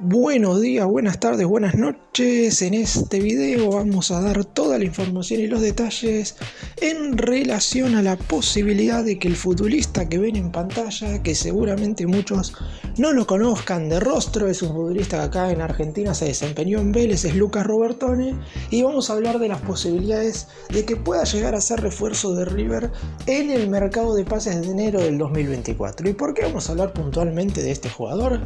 Buenos días, buenas tardes, buenas noches. En este video vamos a dar toda la información y los detalles en relación a la posibilidad de que el futbolista que ven en pantalla, que seguramente muchos no lo conozcan de rostro, es un futbolista que acá en Argentina se desempeñó en Vélez, es Lucas Robertone, y vamos a hablar de las posibilidades de que pueda llegar a ser refuerzo de River en el mercado de pases de enero del 2024. ¿Y por qué vamos a hablar puntualmente de este jugador?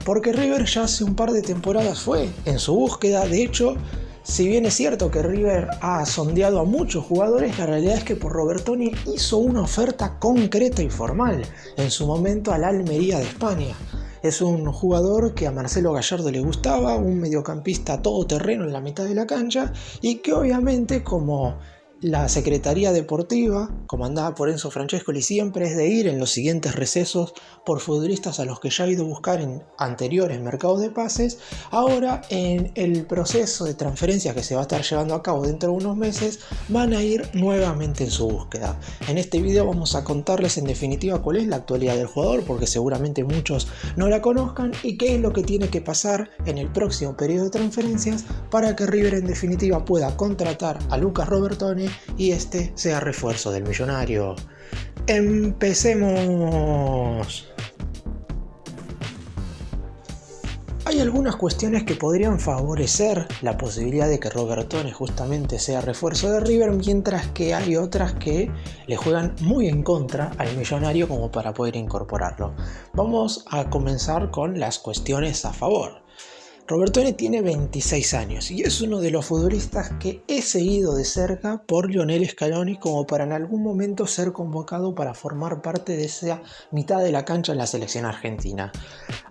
Porque River ya hace un par de temporadas fue en su búsqueda. De hecho, si bien es cierto que River ha sondeado a muchos jugadores, la realidad es que por Robertone hizo una oferta concreta y formal en su momento al Almería de España. Es un jugador que a Marcelo Gallardo le gustaba, un mediocampista todoterreno en la mitad de la cancha y que obviamente, como la Secretaría Deportiva, comandada por Enzo Francescoli, siempre es de ir en los siguientes recesos por futbolistas a los que ya ha ido a buscar en anteriores mercados de pases. Ahora, en el proceso de transferencias que se va a estar llevando a cabo dentro de unos meses, van a ir nuevamente en su búsqueda. En este video vamos a contarles en definitiva cuál es la actualidad del jugador, porque seguramente muchos no la conozcan, y qué es lo que tiene que pasar en el próximo periodo de transferencias para que River en definitiva pueda contratar a Lucas Robertone y este sea refuerzo del millonario. ¡Empecemos! Hay algunas cuestiones que podrían favorecer la posibilidad de que Robertone justamente sea refuerzo de River, mientras que hay otras que le juegan muy en contra al millonario como para poder incorporarlo. Vamos a comenzar con las cuestiones a favor. Robertone tiene 26 años y es uno de los futbolistas que he seguido de cerca por Lionel Scaloni como para en algún momento ser convocado para formar parte de esa mitad de la cancha en la selección argentina.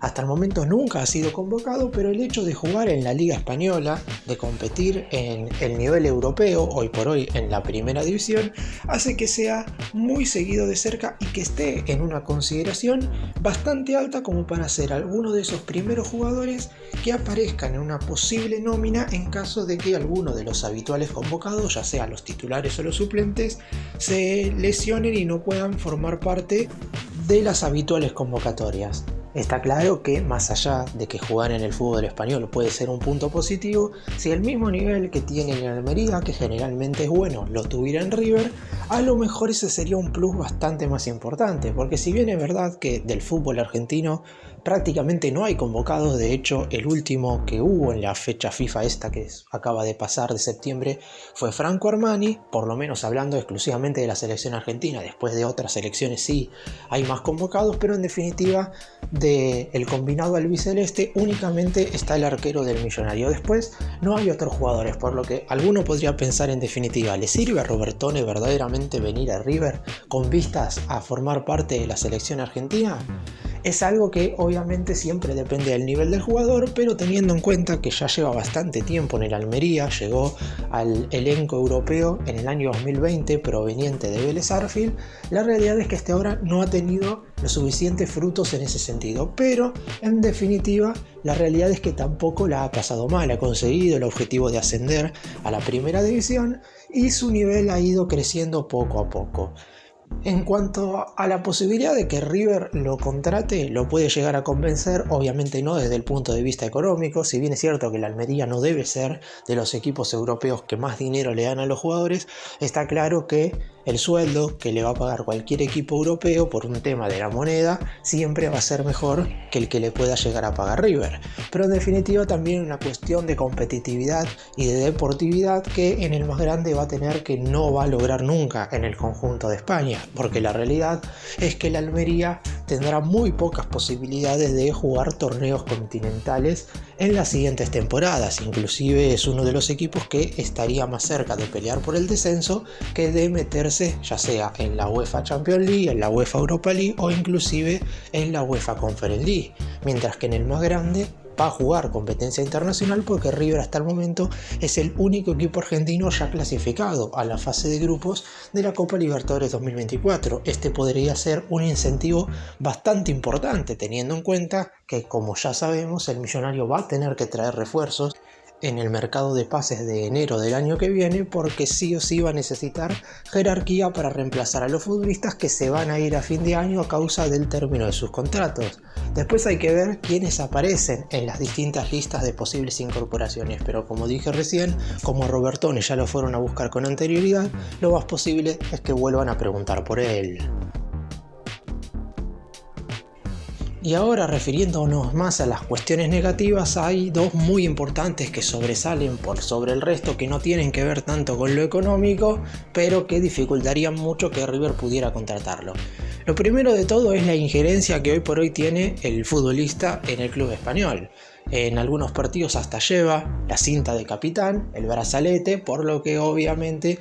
Hasta el momento nunca ha sido convocado, pero el hecho de jugar en la Liga Española, de competir en el nivel europeo, hoy por hoy en la primera división, hace que sea muy seguido de cerca y que esté en una consideración bastante alta como para ser alguno de esos primeros jugadores que aparezcan en una posible nómina en caso de que alguno de los habituales convocados, ya sea los titulares o los suplentes, se lesionen y no puedan formar parte de las habituales convocatorias. Está claro que más allá de que jugar en el fútbol español puede ser un punto positivo, si el mismo nivel que tiene en Almería, que generalmente es bueno, lo tuviera en River, a lo mejor ese sería un plus bastante más importante, porque si bien es verdad que del fútbol argentino prácticamente no hay convocados, de hecho el último que hubo en la fecha FIFA esta que acaba de pasar de septiembre fue Franco Armani, por lo menos hablando exclusivamente de la selección argentina. Después de otras selecciones sí hay más convocados, pero en definitiva del combinado albiceleste únicamente está el arquero del millonario. Después no hay otros jugadores, por lo que alguno podría pensar en definitiva, ¿le sirve a Robertone verdaderamente venir a River con vistas a formar parte de la selección argentina? Es algo que obviamente siempre depende del nivel del jugador, pero teniendo en cuenta que ya lleva bastante tiempo en el Almería, llegó al elenco europeo en el año 2020 proveniente de Vélez Sarsfield, la realidad es que hasta ahora no ha tenido los suficientes frutos en ese sentido, pero en definitiva la realidad es que tampoco la ha pasado mal, ha conseguido el objetivo de ascender a la primera división y su nivel ha ido creciendo poco a poco. En cuanto a la posibilidad de que River lo contrate, lo puede llegar a convencer, obviamente no desde el punto de vista económico, si bien es cierto que la Almería no debe ser de los equipos europeos que más dinero le dan a los jugadores, está claro que el sueldo que le va a pagar cualquier equipo europeo por un tema de la moneda siempre va a ser mejor que el que le pueda llegar a pagar River. Pero en definitiva también una cuestión de competitividad y de deportividad que en el más grande va a tener que no va a lograr nunca en el conjunto de España, porque la realidad es que la Almería tendrá muy pocas posibilidades de jugar torneos continentales en las siguientes temporadas. Inclusive es uno de los equipos que estaría más cerca de pelear por el descenso que de meterse ya sea en la UEFA Champions League, en la UEFA Europa League o inclusive en la UEFA Conference League, mientras que en el más grande va a jugar competencia internacional porque River hasta el momento es el único equipo argentino ya clasificado a la fase de grupos de la Copa Libertadores 2024. Este podría ser un incentivo bastante importante teniendo en cuenta que, como ya sabemos, el millonario va a tener que traer refuerzos en el mercado de pases de enero del año que viene, porque sí o sí va a necesitar jerarquía para reemplazar a los futbolistas que se van a ir a fin de año a causa del término de sus contratos. Después hay que ver quiénes aparecen en las distintas listas de posibles incorporaciones, pero como dije recién, como a Robertone ya lo fueron a buscar con anterioridad, lo más posible es que vuelvan a preguntar por él. Y ahora, refiriéndonos más a las cuestiones negativas, hay dos muy importantes que sobresalen por sobre el resto, que no tienen que ver tanto con lo económico, pero que dificultarían mucho que River pudiera contratarlo. Lo primero de todo es la injerencia que hoy por hoy tiene el futbolista en el club español. En algunos partidos hasta lleva la cinta de capitán, el brazalete, por lo que obviamente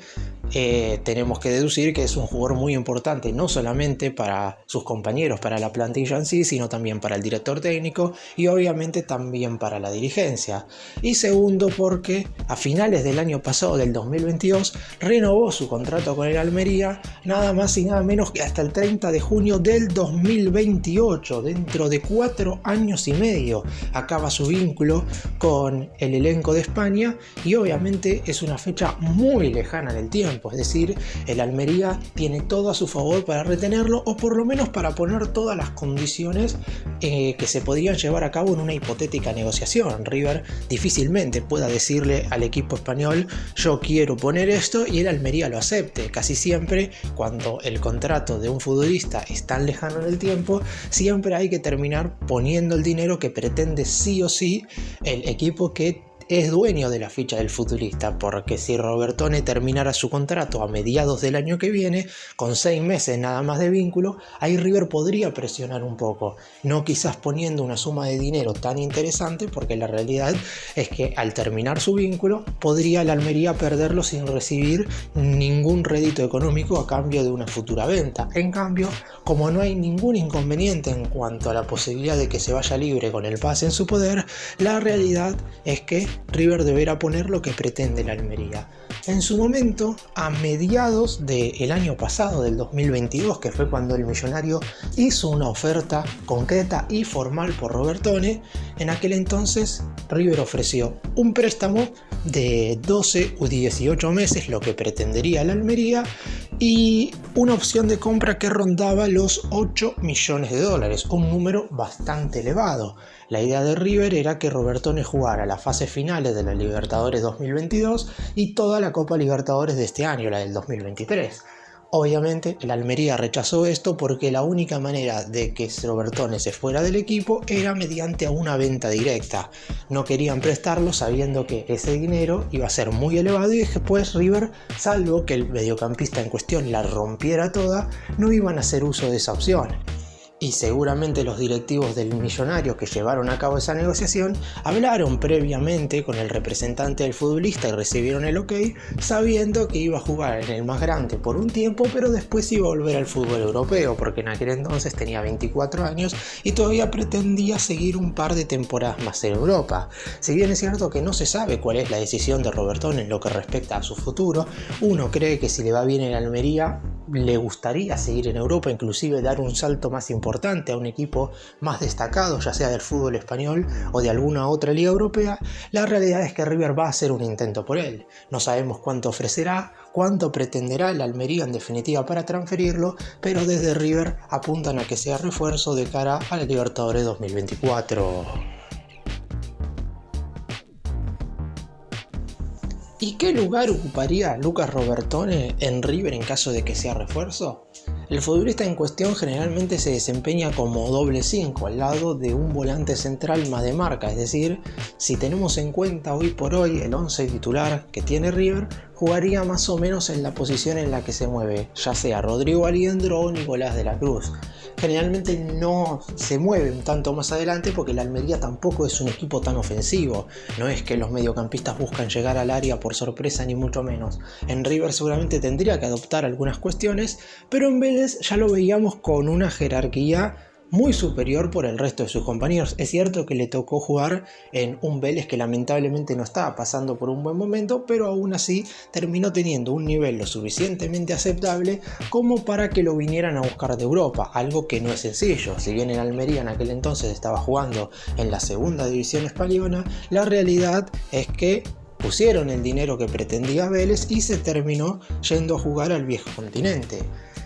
tenemos que deducir que es un jugador muy importante, no solamente para sus compañeros, para la plantilla en sí, sino también para el director técnico y obviamente también para la dirigencia. Y segundo, porque a finales del año pasado, del 2022, renovó su contrato con el Almería, nada más y nada menos que hasta el 30 de junio del 2028, dentro de 4 años y medio. Acaba su vínculo con el elenco de España y obviamente es una fecha muy lejana en el tiempo. Es decir, el Almería tiene todo a su favor para retenerlo, o por lo menos para poner todas las condiciones que se podrían llevar a cabo en una hipotética negociación. River difícilmente pueda decirle al equipo español: yo quiero poner esto, y el Almería lo acepte. Casi siempre, cuando el contrato de un futbolista es tan lejano en el tiempo, siempre hay que terminar poniendo el dinero que pretende sí o sí el equipo que es dueño de la ficha del futbolista, porque si Robertone terminara su contrato a mediados del año que viene, con 6 meses nada más de vínculo, ahí River podría presionar un poco, no quizás poniendo una suma de dinero tan interesante, porque la realidad es que al terminar su vínculo, podría la Almería perderlo sin recibir ningún rédito económico a cambio de una futura venta. En cambio, como no hay ningún inconveniente en cuanto a la posibilidad de que se vaya libre con el pase en su poder, la realidad es que River deberá poner lo que pretende la Almería. En su momento, a mediados del año pasado, del 2022, que fue cuando el millonario hizo una oferta concreta y formal por Robertone, en aquel entonces River ofreció un préstamo de 12 u 18 meses, lo que pretendería la Almería, y una opción de compra que rondaba los 8 millones de dólares, un número bastante elevado. La idea de River era que Robertone jugara las fases finales de la Libertadores 2022 y toda la Copa Libertadores de este año, la del 2023. Obviamente el Almería rechazó esto porque la única manera de que Robertone se fuera del equipo era mediante una venta directa. No querían prestarlo sabiendo que ese dinero iba a ser muy elevado, y después River, salvo que el mediocampista en cuestión la rompiera toda, no iban a hacer uso de esa opción. Y seguramente los directivos del millonario que llevaron a cabo esa negociación hablaron previamente con el representante del futbolista y recibieron el ok, sabiendo que iba a jugar en el más grande por un tiempo, pero después iba a volver al fútbol europeo, porque en aquel entonces tenía 24 años y todavía pretendía seguir un par de temporadas más en Europa. Si bien es cierto que no se sabe cuál es la decisión de Robertone en lo que respecta a su futuro, uno cree que si le va bien en Almería, le gustaría seguir en Europa, inclusive dar un salto más importante a un equipo más destacado, ya sea del fútbol español o de alguna otra liga europea. La realidad es que River va a hacer un intento por él. No sabemos cuánto ofrecerá, cuánto pretenderá el Almería en definitiva para transferirlo, pero desde River apuntan a que sea refuerzo de cara a la Libertadores 2024. ¿Y qué lugar ocuparía Lucas Robertone en River en caso de que sea refuerzo? El futbolista en cuestión generalmente se desempeña como doble 5 al lado de un volante central más de marca, es decir, si tenemos en cuenta hoy por hoy el 11 titular que tiene River, jugaría más o menos en la posición en la que se mueve, ya sea Rodrigo Aliendro o Nicolás de la Cruz. Generalmente no se mueve un tanto más adelante porque la Almería tampoco es un equipo tan ofensivo. No es que los mediocampistas buscan llegar al área por sorpresa, ni mucho menos. En River seguramente tendría que adoptar algunas cuestiones, pero en Vélez ya lo veíamos con una jerarquía muy superior por el resto de sus compañeros. Es cierto que le tocó jugar en un Vélez que lamentablemente no estaba pasando por un buen momento, pero aún así terminó teniendo un nivel lo suficientemente aceptable como para que lo vinieran a buscar de Europa, algo que no es sencillo. Si bien en Almería en aquel entonces estaba jugando en la segunda división española, la realidad es que pusieron el dinero que pretendía Vélez y se terminó yendo a jugar al viejo continente.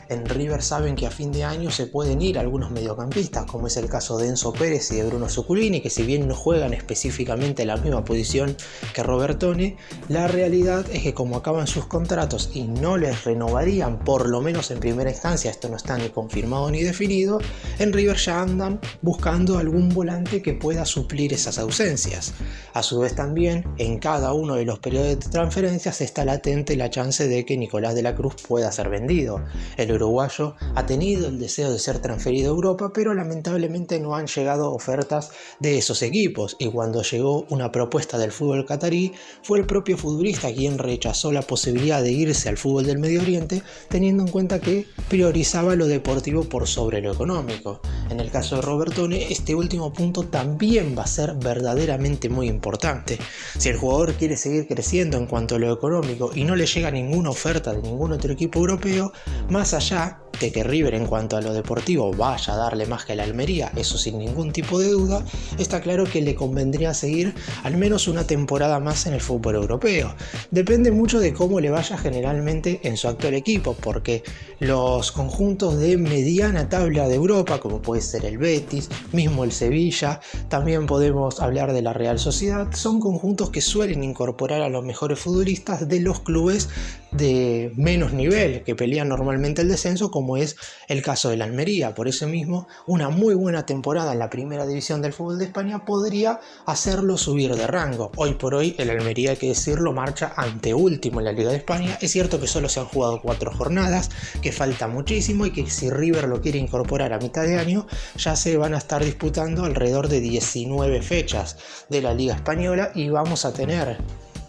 En River saben que a fin de año se pueden ir algunos mediocampistas, como es el caso de Enzo Pérez y de Bruno Zuculini, que si bien no juegan específicamente la misma posición que Robertone, la realidad es que como acaban sus contratos y no les renovarían, por lo menos en primera instancia, esto no está ni confirmado ni definido, en River ya andan buscando algún volante que pueda suplir esas ausencias. A su vez también, en cada uno de los periodos de transferencias está latente la chance de que Nicolás de la Cruz pueda ser vendido. El uruguayo ha tenido el deseo de ser transferido a Europa, pero lamentablemente no han llegado ofertas de esos equipos, y cuando llegó una propuesta del fútbol catarí, fue el propio futbolista quien rechazó la posibilidad de irse al fútbol del Medio Oriente, teniendo en cuenta que priorizaba lo deportivo por sobre lo económico. En el caso de Robertone, este último punto también va a ser verdaderamente muy importante. Si el jugador quiere seguir creciendo en cuanto a lo económico y no le llega ninguna oferta de ningún otro equipo europeo, más allá de que River en cuanto a lo deportivo vaya a darle más que la Almería, eso sin ningún tipo de duda, está claro que le convendría seguir al menos una temporada más en el fútbol europeo. Depende mucho de cómo le vaya generalmente en su actual equipo, porque los conjuntos de mediana tabla de Europa, como puede ser el Betis, mismo el Sevilla, también podemos hablar de la Real Sociedad, son conjuntos que suelen incorporar a los mejores futbolistas de los clubes de menos nivel, que pelean normalmente el descenso, como es el caso de la Almería. Por eso mismo, una muy buena temporada en la primera división del fútbol de España podría hacerlo subir de rango. Hoy por hoy el Almería, hay que decirlo, marcha anteúltimo en la Liga de España. Es cierto que solo se han jugado 4 jornadas, que falta muchísimo y que si River lo quiere incorporar a mitad de año, ya se van a estar disputando alrededor de 19 fechas de la Liga Española y vamos a tener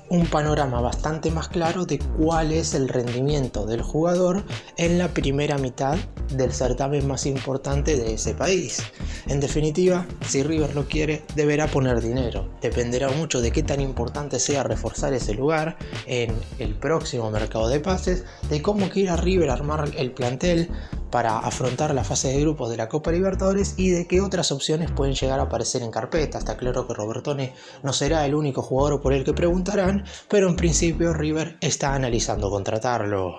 un panorama bastante más claro de cuál es el rendimiento del jugador en la primera mitad del certamen más importante de ese país. En definitiva, si River lo quiere, deberá poner dinero. Dependerá mucho de qué tan importante sea reforzar ese lugar en el próximo mercado de pases, de cómo quiera River armar el plantel para afrontar la fase de grupos de la Copa Libertadores y de qué otras opciones pueden llegar a aparecer en carpeta. Está claro que Robertone no será el único jugador por el que preguntarán, pero en principio River está analizando contratarlo.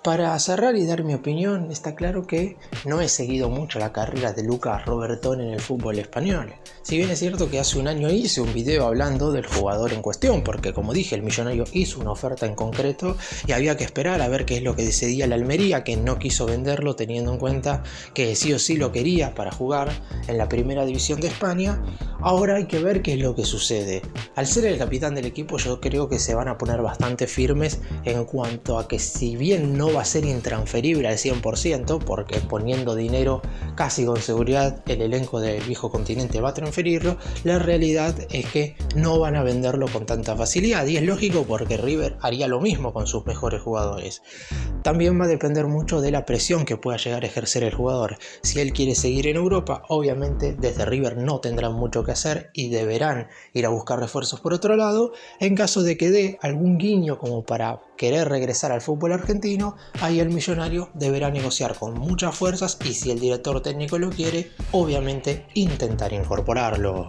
Para cerrar y dar mi opinión, está claro que no he seguido mucho la carrera de Lucas Robertone en el fútbol español. Si bien es cierto que hace un año hice un video hablando del jugador en cuestión, porque como dije, el Millonario hizo una oferta en concreto y había que esperar a ver qué es lo que decidía la Almería, que no quiso venderlo teniendo en cuenta que sí o sí lo quería para jugar en la primera división de España. Ahora hay que ver qué es lo que sucede. Al ser el capitán del equipo, yo creo que se van a poner bastante firmes en cuanto a que, si bien no va a ser intransferible al 100%, porque poniendo dinero casi con seguridad el elenco del viejo continente va a transferirlo, la realidad es que no van a venderlo con tanta facilidad, y es lógico porque River haría lo mismo con sus mejores jugadores. También va a depender mucho de la presión que pueda llegar a ejercer el jugador. Si él quiere seguir en Europa, obviamente desde River no tendrán mucho que hacer y deberán ir a buscar refuerzos por otro lado. En caso de que dé algún guiño como para querer regresar al fútbol argentino, ahí el Millonario deberá negociar con muchas fuerzas y, si el director técnico lo quiere, obviamente intentar incorporarlo.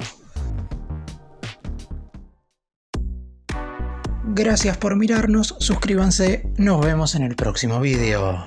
Gracias por mirarnos, suscríbanse, nos vemos en el próximo video.